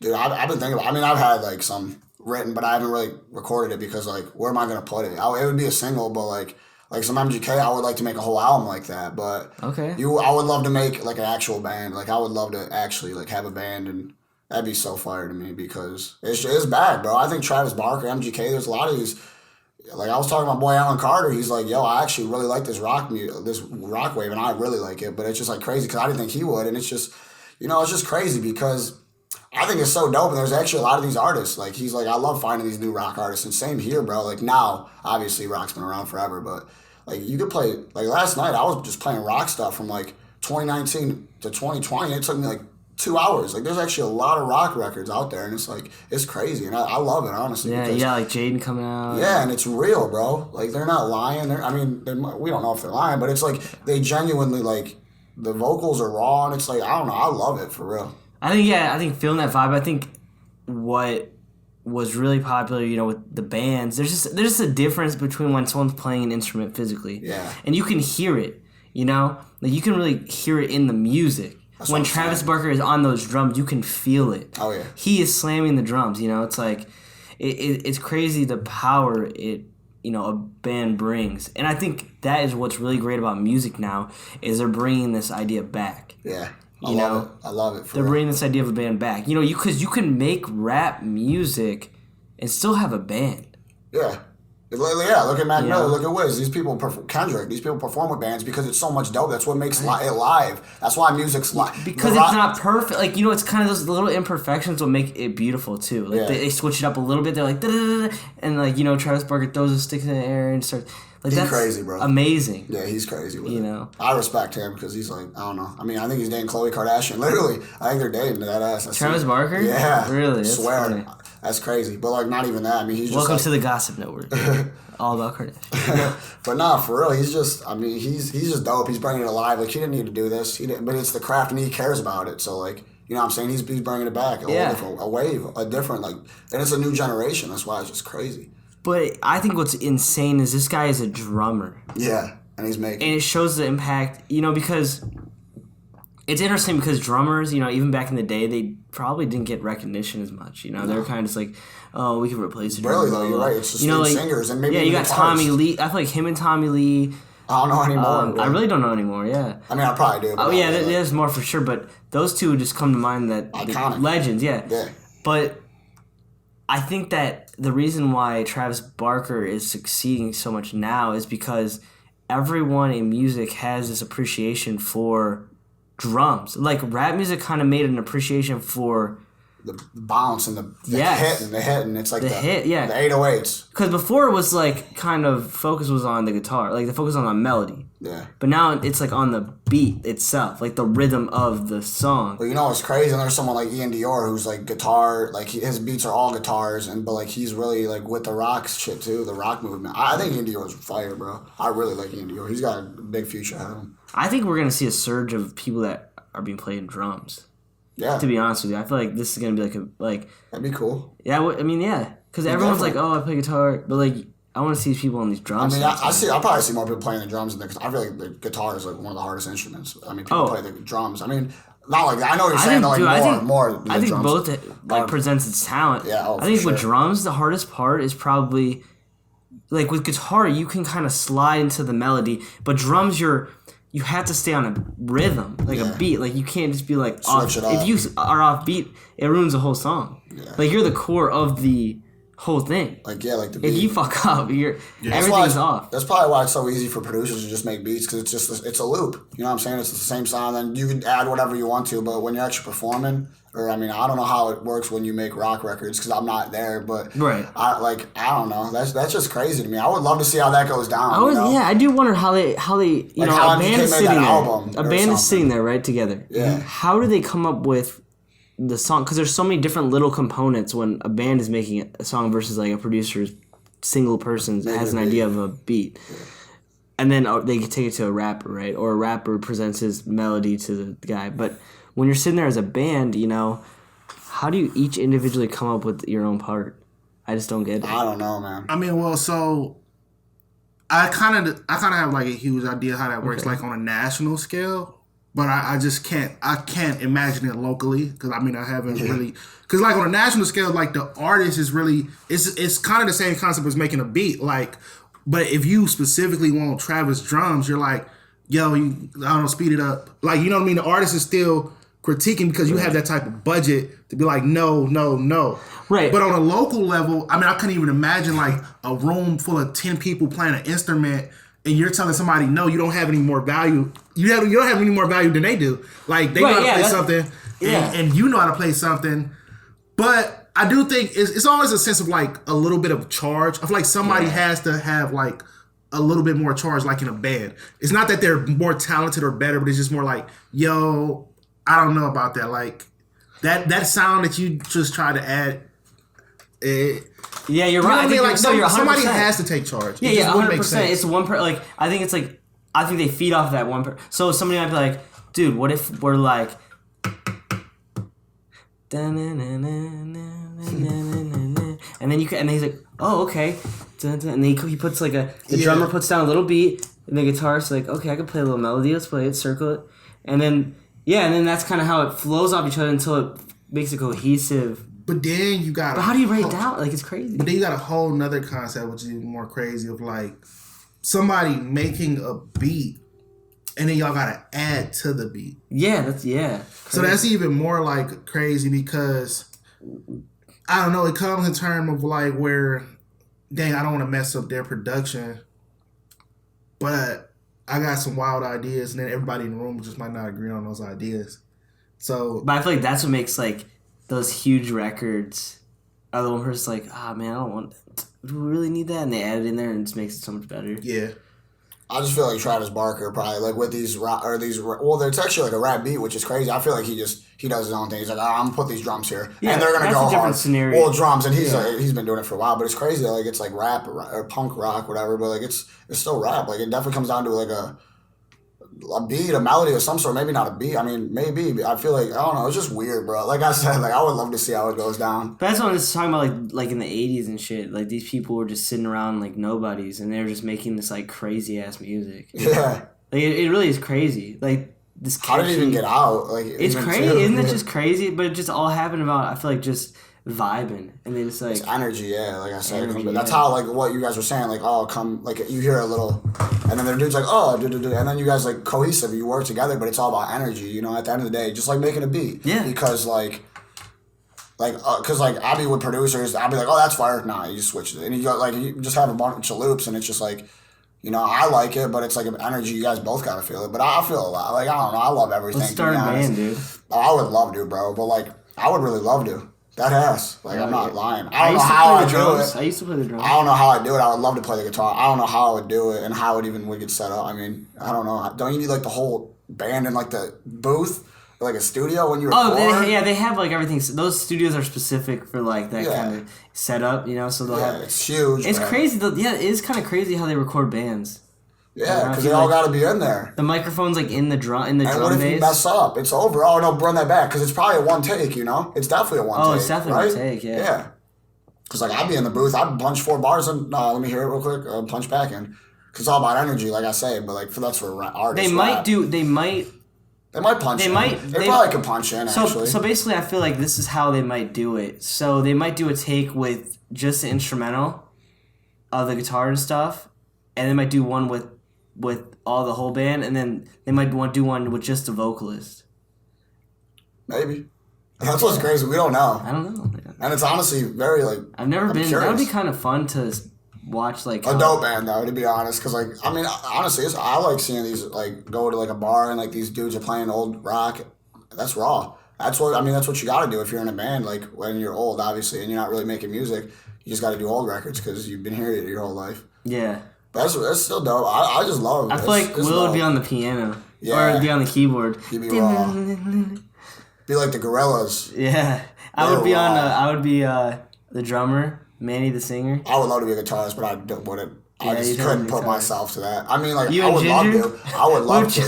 Dude, I've been thinking about. I mean, I've had like some written, but I haven't really recorded it because like, where am I gonna put it? It would be a single, but like some MGK, I would like to make a whole album like that. But okay, I would love to make like an actual band. Like I would love to actually like have a band, and that'd be so fire to me because it's bad, bro. I think Travis Barker, MGK, there's a lot of these. Like I was talking about boy Alan Carter, he's like, yo, I actually really like this rock wave, and I really like it, but it's just like crazy because I didn't think he would, and it's just, it's just crazy because I think it's so dope, and there's actually a lot of these artists. Like he's like, I love finding these new rock artists, and same here, bro. Like now, obviously, rock's been around forever, but like you could play. Like last night, I was just playing rock stuff from like 2019 to 2020. It took me like 2 hours. Like there's actually a lot of rock records out there, and it's like it's crazy, and I love it honestly. Yeah, because, like Jaden coming out. Yeah, and it's real, bro. Like they're not lying. We don't know if they're lying, but it's like they genuinely like the vocals are raw, and it's like I don't know. I love it for real. I think feeling that vibe. I think what was really popular, with the bands. There's just a difference between when someone's playing an instrument physically. Yeah. And you can hear it. Like you can really hear it in the music. That's when Travis Barker is on those drums, you can feel it. Oh yeah. He is slamming the drums. It's like it's crazy the power a band brings. And I think that is what's really great about music now is they're bringing this idea back. Yeah. I love it. They're bringing this idea of a band back. Because you can make rap music and still have a band. Yeah. Yeah, look at Mac Miller, look at Wiz. These people, Kendrick, these people perform with bands because it's so much dope. That's what makes it live. That's why music's live. Because it's not perfect. Like, it's kind of those little imperfections will make it beautiful, too. Like, they switch it up a little bit. They're like, da-da-da-da, and, like, Travis Barker throws a stick in the air and starts... Like, he's that's crazy, bro. Amazing. Yeah, he's crazy with it. I respect him because he's like, I don't know. I mean, I think he's dating Khloe Kardashian. Literally, I think they're dating that ass. Travis Barker? Yeah. Really? I swear. Funny. That's crazy. But, like, not even that. I mean, he's just Welcome to the Gossip Network. All about Kardashian. But nah, for real, he's just, he's just dope. He's bringing it alive. Like, he didn't need to do this. But it's the craft, and he cares about it. So, like, you know what I'm saying? He's bringing it back. A wave, a different, like, and it's a new generation. That's why it's just crazy. But I think what's insane is this guy is a drummer. Yeah, and he's making. And it shows the impact, because it's interesting because drummers, even back in the day, they probably didn't get recognition as much. They were kind of just like, oh, we can replace a drummer. Really, though, you're right. It's just singers and maybe you got Tommy Lee. I feel like him and Tommy Lee. I don't know anymore. I really don't know anymore, yeah. I mean, I probably do. Oh, yeah, there's more for sure, but those two just come to mind that... Iconic. Legends, yeah. Yeah. But I think that the reason why Travis Barker is succeeding so much now is because everyone in music has this appreciation for drums. Like, rap music kind of made an appreciation for... The bounce and the hit, and it's like the hit, yeah. The 808s. Because before it was like kind of focus was on the guitar, like the focus was on melody. Yeah. But now it's like on the beat itself, like the rhythm of the song. Well, it's crazy. And there's someone like Ian Dior who's like guitar, like his beats are all guitars, but like he's really like with the rock shit too, the rock movement. I think Ian Dior's fire, bro. I really like Ian Dior. He's got a big future ahead of him. I think we're gonna see a surge of people that are being playing drums. Yeah. To be honest with you, I feel like this is gonna be like that'd be cool. Yeah, yeah, because everyone's like, oh, I play guitar, but like I want to see these people on these drums. I probably see more people playing the drums than I feel like the guitar is like one of the hardest instruments. I mean, people play the drums. I mean, not like I know what you're saying. I think both like presents its talent. Yeah, I think with drums, the hardest part is probably like with guitar, you can kind of slide into the melody, but drums, you have to stay on a rhythm, like a beat. Like, you can't just be like off. If you are off beat, it ruins the whole song. Yeah. Like, you're the core of the whole thing. Like the beat. If you fuck up, everything's off. That's probably why it's so easy for producers to just make beats, because it's a loop. You know what I'm saying? It's the same sound, and you can add whatever you want to, but when you're actually performing, I don't know how it works when you make rock records because I'm not there, but right. I don't know. That's just crazy to me. I would love to see how that goes down. I do wonder how they a band is sitting there. A band is sitting there right together. Yeah. How do they come up with the song? Because there's so many different little components when a band is making a song versus like a producer's single person has an idea of a beat. Yeah. And then they take it to a rapper, right? Or a rapper presents his melody to the guy, but when you're sitting there as a band, how do you each individually come up with your own part? I just don't get it. I don't know, man. I mean, well, so I kind of have like a huge idea how that works, like on a national scale. but I just can't imagine it locally because I mean I haven't really because like on a national scale like the artist is really it's kind of the same concept as making a beat like but if you specifically want Travis drums you're like yo I don't know speed it up like you know what I mean the artist is still critiquing because you have that type of budget to be like no right but on a local level I mean I couldn't even imagine like a room full of 10 people playing an instrument and you're telling somebody, no, you don't have any more value. You don't have any more value than they do. Like, they know how to play something, and you know how to play something. But I do think it's always a sense of, like, a little bit of charge. I feel like somebody has to have, like, a little bit more charge, like in a band. It's not that they're more talented or better, but it's just more like, yo, I don't know about that. Like, that sound that you just try to add, yeah, you're right. I mean, like somebody has to take charge. Yeah, 100%. It's one per like. I think it's like. I think they feed off that one per. So somebody might be like, dude, what if we're like. And then you can, and he's like, oh okay, and then he puts like the drummer puts down a little beat, and the guitarist's like, okay, I can play a little melody. Let's play it, circle it, and then that's kind of how it flows off each other until it makes it cohesive. But then you got. But how do you write it down? Like it's crazy. But then you got a whole nother concept, which is even more crazy, of like somebody making a beat, and then y'all gotta add to the beat. Yeah, So that's even more like crazy because I don't know. It comes in terms of like where, dang, I don't want to mess up their production, but I got some wild ideas, and then everybody in the room just might not agree on those ideas. So, but I feel like that's what makes like. Those huge records are the one person's like, man, I don't want. Do we really need that? And they add it in there and it just makes it so much better. Yeah. I just feel like Travis Barker probably like with these well, there's actually like a rap beat, which is crazy. I feel like he does his own thing. He's like, I'm gonna put these drums here, and they're gonna go hard. Scenario. Well, drums, and he's been doing it for a while, but it's crazy. Like it's like rap or punk rock, whatever. But like it's still rap. Like it definitely comes down to like a beat, a melody of some sort. Maybe not a beat. I mean, maybe. I feel like, I don't know. It's just weird, bro. Like I said, like I would love to see how it goes down. But that's what I was talking about, like in the 80s and shit. Like these people were just sitting around like nobodies, and they were just making this like crazy ass music. Yeah. Like it really is crazy. Like this. How did it even get out? Like it's crazy, isn't it? Just crazy, but it just all happened about. I feel like just vibing, and then it's like it's energy, yeah. Like I said, that's how like what you guys were saying. Like come, like you hear a little, and then the dude's like and then you guys like cohesive. You work together, but it's all about energy. You know, at the end of the day, just like making a beat. Yeah. Because because I'll be with producers, I'll be like, oh, that's fire. Nah, you just switch it, and you got like you just have a bunch of loops, and it's just like. You know, I like it, but it's like an energy. You guys both gotta feel it. But I feel a lot. Like I don't know. I love everything. Let's start a band, dude. I would love to, bro. But like, I would really love to. That ass. Like I'm not lying. I don't know how I do it. I used to play the drums. I don't know how I do it. I would love to play the guitar. I don't know how I would do it and how it even would get set up. I mean, I don't know. Don't you need like the whole band in like the booth? Like a studio when you record? Oh, they have like everything. Those studios are specific for like that kind of setup, you know. So they'll have. It's huge. It's crazy. It is kind of crazy how they record bands. Yeah, because they all got to be in there. The microphone's like in the drum and what if you mess up? It's over. Oh no, run that back because it's probably a one take. You know, it's definitely a one take. Oh, it's definitely one take. Yeah. Yeah. Because like I'd be in the booth, I'd punch 4 bars and let me hear it real quick. Punch back in. Because it's all about energy, like I say. But like that's for artists. They might punch. They probably could punch in. Actually. So basically, I feel like this is how they might do it. So they might do a take with just the instrumental of the guitar and stuff, and they might do one with all the whole band, and then they might want to do one with just the vocalist. Maybe. That's what's crazy. We don't know. I don't know. Man. And it's honestly very like. I've never been. Curious. That would be kind of fun to watch. Like a dope band though, to be honest, because like I mean honestly, I like seeing these like go to like a bar and like these dudes are playing old rock. That's raw. That's what you got to do if you're in a band. Like when you're old, obviously, and you're not really making music, you just got to do old records because you've been hearing it your whole life. Yeah. That's still dope. I just love it. I feel like Will would be on the piano. Yeah. Or be on the keyboard. He'd be raw. Be like the Gorillas. Yeah. I would be the drummer, Manny the singer. I would love to be a guitarist, but I wouldn't. I just couldn't put myself to that. I mean, like, I would love to. I would love to.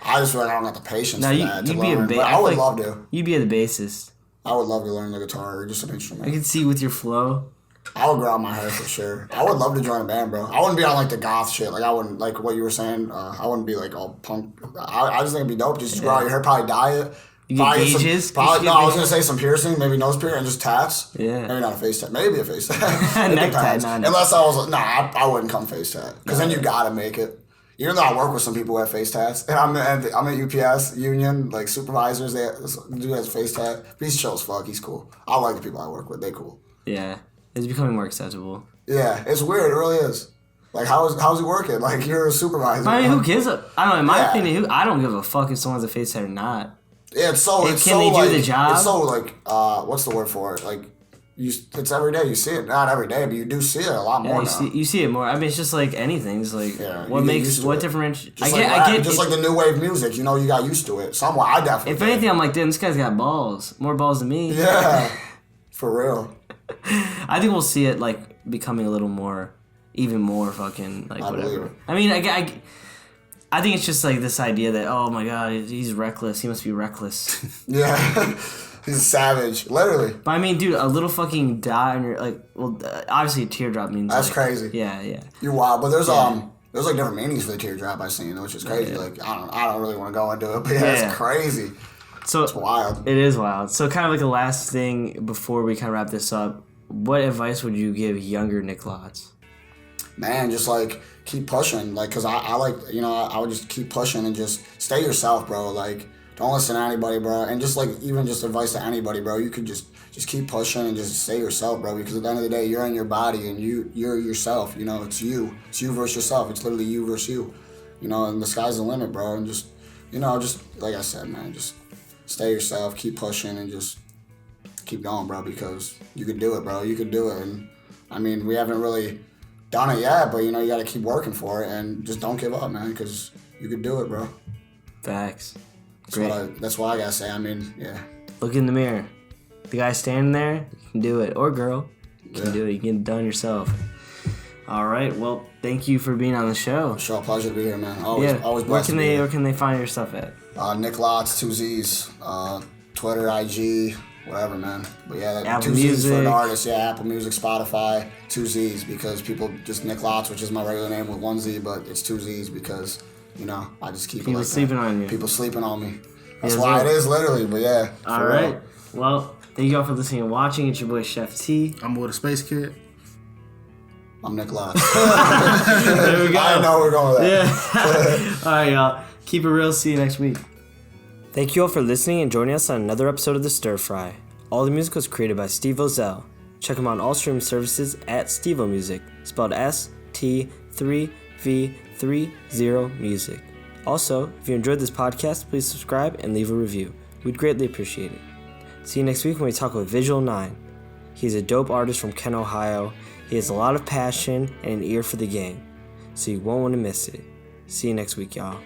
I just feel like I don't got the patience for that to learn. But I would love to. You'd be the bassist. I would love to learn the guitar or just an instrument. I could see with your flow. I would grow out my hair for sure. I would love to join a band, bro. I wouldn't be on like the goth shit. Like I wouldn't like what you were saying. I wouldn't be like all punk. I just think it'd be dope. Just grow out your hair, probably dye it. You get gauges? Probably, no, I was gonna say some piercing, maybe nose piercing, and just tats. Yeah. Maybe not a face tat. Maybe a face tat. Neck tat. Unless I was I wouldn't come face tat because then you gotta make it. Even though I work with some people who have face tats, and I'm at UPS union, like supervisors, they do has face tat. But he's chill as fuck. He's cool. I like the people I work with. They cool. Yeah, it's becoming more acceptable. Yeah, it's weird. It really is. Like, how's he working? Like, you're a supervisor. I mean, who gives a? I don't know. In my opinion, I don't give a fuck if someone's a face tat or not. Yeah, can they do the job? It's so like, what's the word for it? Like, it's every day you see it. Not every day, but you do see it a lot more now. You see it more. I mean, it's just like anything. It's like what differentiates. I get just like the new wave music. You know, you got used to it. Somewhat, I definitely. If anything, I'm like, damn, this guy's got balls. More balls than me. Yeah, for real. I think we'll see it like becoming a little more, even more fucking like whatever. I mean, I think it's just like this idea that, oh my god, he's reckless. He must be reckless. Yeah. He's a savage, literally. But I mean, dude, a little fucking dot on your obviously a teardrop means that's crazy. Yeah. You're wild, but there's like different meanings for the teardrop I've seen, which is crazy. Yeah. Like I don't really want to go into it, but it's crazy. So it's wild. It is wild. So kind of like the last thing before we kind of wrap this up, what advice would you give younger Nick Lotzz? Man, just like keep pushing, like, cause I like, I would just keep pushing and just stay yourself, bro. Like, don't listen to anybody, bro. And just like, even just advice to anybody, bro. You could just keep pushing and just stay yourself, bro. Because at the end of the day, you're in your body and you're yourself. It's you. It's you versus yourself. It's literally you versus you. And the sky's the limit, bro. And just like I said, man, just stay yourself, keep pushing, and just keep going, bro. Because you could do it, bro. You could do it. And I mean, we haven't really done it yet, but you got to keep working for it and just don't give up, man. Because you could do it, bro. Facts. That's what I gotta say. I mean, yeah. Look in the mirror. The guy standing there, you can do it. Or girl, you can do it. You can get it done yourself. All right. Well, thank you for being on the show. Sure, pleasure to be here, man. Always blessed. Where can they find your stuff at? Nick Lotzz, 2 Z's, Twitter, IG, whatever, man. But yeah, Apple 2 Z's Music. for an artist. Yeah, Apple Music, Spotify, 2 Z's because people just Nick Lotzz, which is my regular name with 1 Z, but it's 2 Z's because. I just keep people it like sleeping that. on you. People sleeping on me. That's why it is, literally. But yeah. All right. Well, thank you all for listening and watching. It's your boy Chef T. I'm with the Spacekid. I'm Nick Lotzz. There we go. I know we're going with that. Yeah. All right, y'all. Keep it real. See you next week. Thank you all for listening and joining us on another episode of the Stirfry. All the music was created by Steve Ozell. Check him out on all streaming services at Stevo Music, spelled ST3V30 Music. Also, if you enjoyed this podcast, please subscribe and leave a review. We'd greatly appreciate it. See you next week when we talk with Visual 9. He's a dope artist from Kent, Ohio. He has a lot of passion and an ear for the game, so you won't want to miss it. See you next week, y'all.